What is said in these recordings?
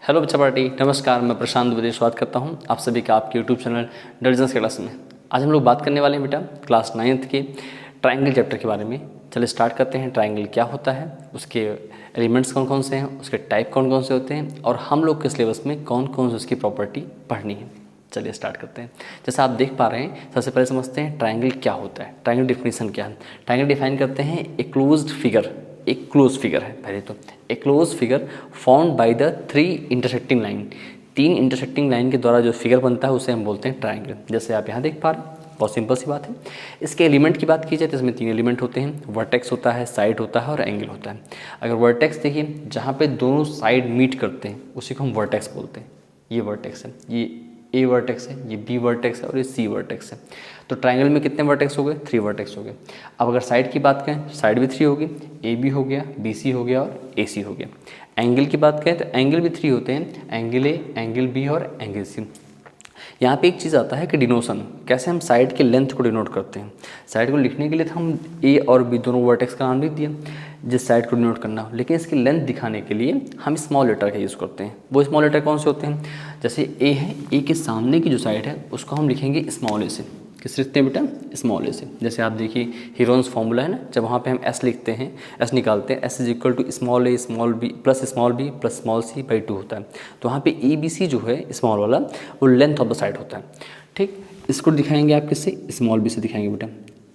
Hello बच्चा party, नमस्कार। मैं प्रशांत द्विवेदी स्वागत करता हूं आप सभी का आपके यूट्यूब चैनल डिविजन्स के क्लास में। आज हम लोग बात करने वाले हैं बेटा क्लास 9th के ट्रायंगल चैप्टर के बारे में। चलिए स्टार्ट करते हैं। ट्रायंगल क्या होता है, उसके एलिमेंट्स कौन कौन से हैं, उसके टाइप कौन कौन से होते हैं और हम लोग के सिलेबस में कौन कौन से उसकी प्रॉपर्टी पढ़नी है। चलिए स्टार्ट करते हैं। जैसा आप देख पा रहे हैं, सबसे पहले समझते हैं ट्रायंगल क्या होता है। ट्रायंगल डिफिनीशन क्या है। ट्रायंगल डिफाइन करते हैं ए क्लोज्ड फिगर, एक क्लोज फिगर है पहले तो। A close figure formed by the 3 intersecting line, 3 intersecting line के द्वारा जो फिगर बनता है उसे हम बोलते हैं ट्रायंगल। जैसे आप यहाँ देख पा रहे हैं, बहुत सिंपल सी बात है। इसके एलिमेंट की बात की जाए तो इसमें 3 एलिमेंट होते हैं। वर्टेक्स होता है, साइड होता है और एंगल होता है। अगर वर्टेक्स देखिए, जहाँ पे दोनों साइड मीट करते हैं उसी को हम वर्टेक्स बोलते हैं। ये वर्टेक्स है, ये ए वर्टेक्स है, ये बी वर्टेक्स है और ये सी वर्टेक्स है। तो ट्रायंगल में कितने वर्टेक्स हो गए? 3 वर्टेक्स हो गए। अब अगर साइड की बात करें, साइड भी 3 होगी, ए बी हो गया, बी सी हो गया और ए सी हो गया। एंगल की बात करें तो एंगल भी 3 होते हैं, एंगल ए, एंगल बी और एंगल सी। यहाँ पे एक चीज़ आता है कि डिनोशन, कैसे हम साइड के लेंथ को डिनोट करते हैं। साइड को लिखने के लिए तो हम ए और बी दोनों वर्टेक्स का नाम लिख दिया जिस साइड को डिनोट करना हो, लेकिन इसकी लेंथ दिखाने के लिए हम स्मॉल लेटर का यूज़ करते हैं। वो स्मॉल लेटर कौन से होते हैं? जैसे ए है, ए के सामने की जो साइड है उसको हम लिखेंगे स्मॉल ए से। किस लिखते हैं बेटा? स्मॉल ए से। जैसे आप देखिए हीरोन्स फॉर्मूला है ना, जब वहाँ पे हम एस लिखते हैं, एस निकालते हैं, S is equal to small a small b plus small c by 2 होता है। तो वहाँ पे ए बी सी जो है स्मॉल वाला, वो लेंथ ऑफ द साइड होता है। ठीक, इसको दिखाएंगे आप किससे? स्मॉल बी से दिखाएंगे बेटा।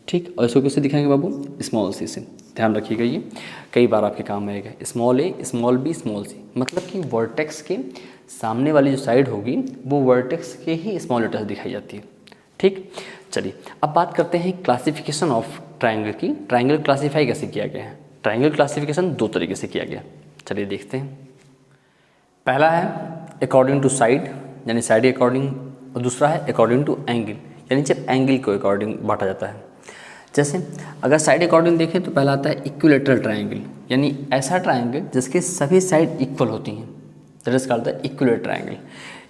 ठीक, और इसको किससे दिखाएंगे बाबू? स्मॉल सी से। ध्यान रखिएगा, ये कई बार आपके काम आएगा। Small a small B small C, मतलब कि वर्टेक्स के सामने वाली जो साइड होगी वो वर्टेक्स के ही स्मॉल लेटर से दिखाई जाती है। ठीक, चलिए अब बात करते हैं क्लासिफिकेशन ऑफ ट्रायंगल की। ट्रायंगल क्लासीफाई कैसे किया गया है? ट्रायंगल क्लासिफिकेशन 2 तरीके से किया गया। चलिए देखते हैं। पहला है अकॉर्डिंग टू साइड, यानी साइड के अकॉर्डिंग, और दूसरा है अकॉर्डिंग टू एंगल, यानी जब एंगल को अकॉर्डिंग बांटा जाता है। जैसे अगर साइड अकॉर्डिंग देखें तो पहला आता है इक्विलेटरल ट्रायंगल, यानी ऐसा ट्रायंगल जिसके सभी साइड इक्वल होती हैं, that is called the equilateral triangle.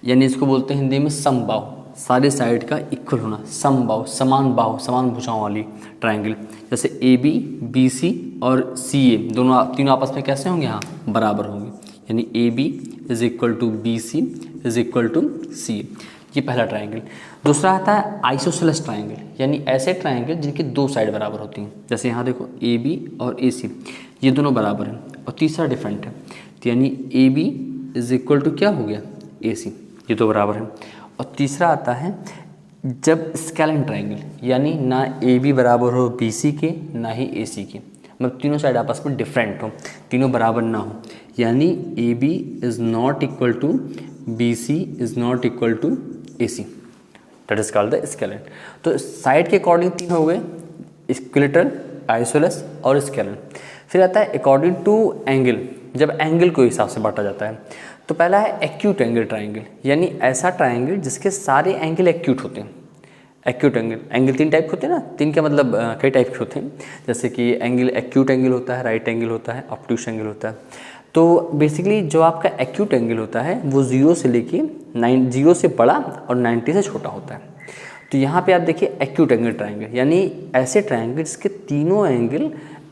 यानी इसको बोलते हैं हिंदी में समबाहु, सारे साइड का इक्वल होना, समबाहु, समान बाहु, समान भुजाओं वाली ट्रायंगल। जैसे ए बी, बी सी और सी ए तीनों आपस में कैसे होंगे? हाँ, बराबर होंगे। यानी A B is equal to B C is equal to C A, ये पहला ट्रायंगल। दूसरा आता है आइसोसेलेस ट्रायंगल, यानी ऐसे ट्रायंगल जिनकी 2 साइड बराबर होती हैं। जैसे यहाँ देखो ए बी और ए सी, ये दोनों बराबर हैं। और तीसरा डिफरेंट है, तो यानी A B is equal to क्या हो गया? ए सी, ये 2 बराबर हैं। और तीसरा आता है जब स्केलेन ट्रायंगल, यानी ना ए बी बराबर हो बी सी के, ना ही ए सी के, मतलब तीनों साइड आपस में डिफरेंट हो, तीनों बराबर ना हो। यानी A B is not equal to B C is not equal to A C, that is called the scalene. तो साइड के अकॉर्डिंग 3 हो गए, इक्विलेटरल, आइसोसेलेस और स्केलेन। फिर आता है अकॉर्डिंग टू एंगल, जब एंगल को हिसाब से बांटा जाता है। तो पहला है एक्यूट एंगल ट्रायंगल, यानी ऐसा ट्रायंगल जिसके सारे एंगल एक्यूट होते हैं। एक्यूट एंगल, एंगल 3 टाइप के होते हैं ना, 3 का मतलब कई टाइप के होते हैं। जैसे कि एंगल एक्यूट एंगल होता है, राइट एंगल होता है, ऑब्टूस एंगल होता है। तो बेसिकली जो आपका एक्यूट एंगल होता है वो 0 से लेके 0 से बड़ा और 90 से छोटा होता है। तो यहाँ पे आप देखिए एक्यूट एंगल ट्रायंगल, यानी ऐसे ट्रायंगल जिसके तीनों एंगल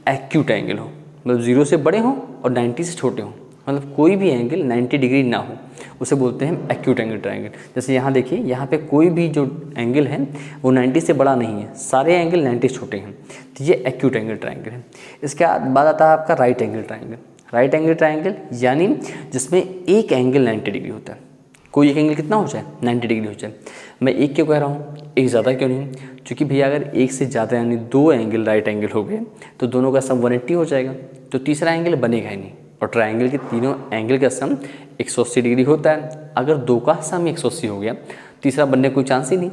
एक्यूट एंगल हो, मतलब 0 से बड़े हों और 90 से छोटे हों, मतलब कोई भी एंगल 90 डिग्री ना हो, उसे बोलते हैं एक्यूट एंगल ट्रायंगल। जैसे यहाँ देखिए, यहाँ पे कोई भी जो एंगल है वो 90 से बड़ा नहीं है, सारे एंगल 90 से छोटे हैं, तो ये एक्यूट एंगल ट्रायंगल है। इसके बाद आता है आपका right angle triangle. Right angle triangle यानी जिसमें एक एंगल 90 डिग्री होता है। कोई एक एंगल कितना हो जाए? 90 डिग्री हो जाए। मैं एक क्यों कह रहा हूँ, एक ज़्यादा क्यों नहीं? क्योंकि भैया अगर एक से ज़्यादा यानी 2 एंगल राइट एंगल हो गए तो दोनों का सम 180 हो जाएगा, तो तीसरा एंगल बनेगा ही नहीं। और ट्रायंगल के तीनों एंगल का सम 180 डिग्री होता है। अगर 2 का सम 180 हो गया, तीसरा बनने का कोई चांस ही नहीं।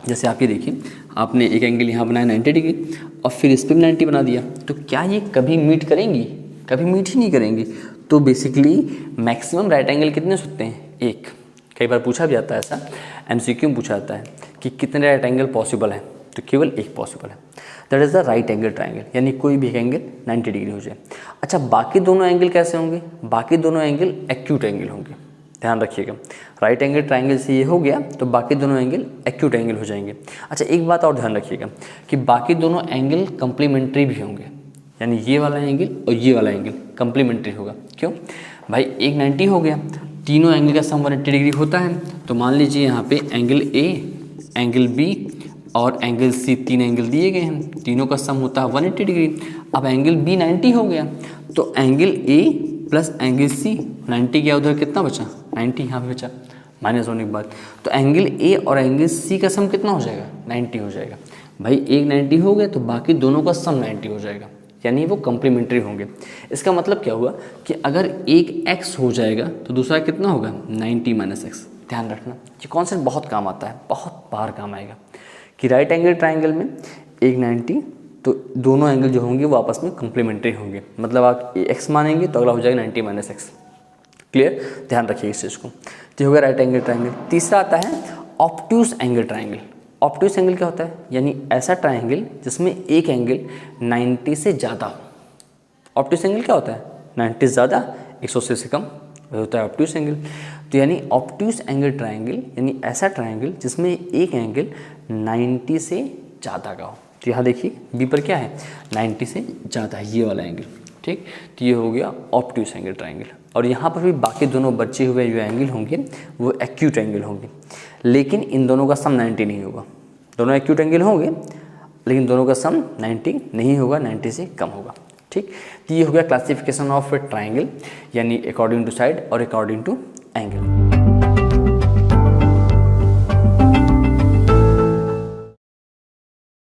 जैसे आप ये देखिए, आपने एक एंगल यहाँ बनाया 90 डिग्री और फिर इस पर भी 90 बना दिया, तो क्या ये कभी मीट करेंगी? कभी मीट ही नहीं करेंगी। तो बेसिकली मैक्सिमम राइट एंगल कितने हो सकते हैं? 1। कई बार पूछा भी जाता है ऐसा, एमसीक्यू में पूछा जाता है कि कितने राइट एंगल पॉसिबल है, तो केवल 1 पॉसिबल है, that is the right angle triangle, यानी कोई भी एंगल 90 डिग्री हो जाए। अच्छा, बाकी दोनों एंगल कैसे होंगे? बाकी दोनों एंगल एक्यूट एंगल होंगे। ध्यान रखिएगा, राइट एंगल ट्रायंगल से ये हो गया तो बाकी दोनों एंगल एक्यूट एंगल हो जाएंगे। अच्छा, एक बात और ध्यान रखिएगा कि बाकी दोनों एंगल कंप्लीमेंट्री भी होंगे, यानी ये वाला एंगल और ये वाला एंगल कंप्लीमेंट्री होगा। क्यों भाई? एक 90 हो गया तीनों एंगल का सम 180 डिग्री होता है। तो मान लीजिए यहाँ पे एंगल ए, एंगल बी और एंगल सी, 3 एंगल दिए गए हैं, तीनों का सम होता है 180 डिग्री। अब एंगल बी 90 हो गया, तो angle A plus angle C 90 गया, उधर कितना बचा 90, यहाँ पे बचा माइनस होने के बाद। तो एंगल ए और एंगल सी का सम कितना हो जाएगा 90 हो जाएगा। भाई एक 90 हो गया तो बाकी दोनों का सम 90 हो जाएगा, यानी वो कम्प्लीमेंट्री होंगे। इसका मतलब क्या हुआ कि अगर एक x हो जाएगा तो दूसरा कितना होगा 90 माइनस एक्स। ध्यान रखना ये कॉन्सेप्ट बहुत काम आता है, बहुत बार काम आएगा कि राइट एंगल ट्राइंगल में एक 90 तो दोनों एंगल जो होंगे वो आपस में कम्प्लीमेंट्री होंगे, मतलब आप x मानेंगे तो अगला हो जाएगा 90 माइनस एक्स। क्लियर, ध्यान रखिए इस चीज़ को। तो हो गया राइट एंगल ट्राइंगल। तीसरा आता है obtuse angle triangle. Obtuse angle क्या होता है, यानी ऐसा ट्राइंगल जिसमें एक एंगल 90 से ज़्यादा हो। ऑब्ट्यूज एंगल क्या होता है 90 से ज़्यादा 180 से कम, वही होता है ऑब्ट्यूज एंगल। तो यानी ऑब्ट्यूज एंगल ट्राइंगल यानी ऐसा ट्राइंगल जिसमें एक एंगल 90 से ज़्यादा का हो। तो यहाँ देखिए बी पर क्या है 90 से ज़्यादा है, ये वाला एंगल, ठीक। तो ये हो गया ऑब्ट्यूज एंगल ट्राइंगल। और यहाँ पर भी बाकी दोनों बचे हुए जो एंगल होंगे वो एक्यूट एंगल होंगे, लेकिन इन दोनों का सम 90 नहीं होगा। दोनों एक्यूट एंगल होंगे लेकिन दोनों का सम 90 नहीं होगा, 90 से कम होगा, ठीक। तो ये हो गया क्लासिफिकेशन ऑफ ट्राइंगल, यानी अकॉर्डिंग टू साइड और अकॉर्डिंग टू एंगल।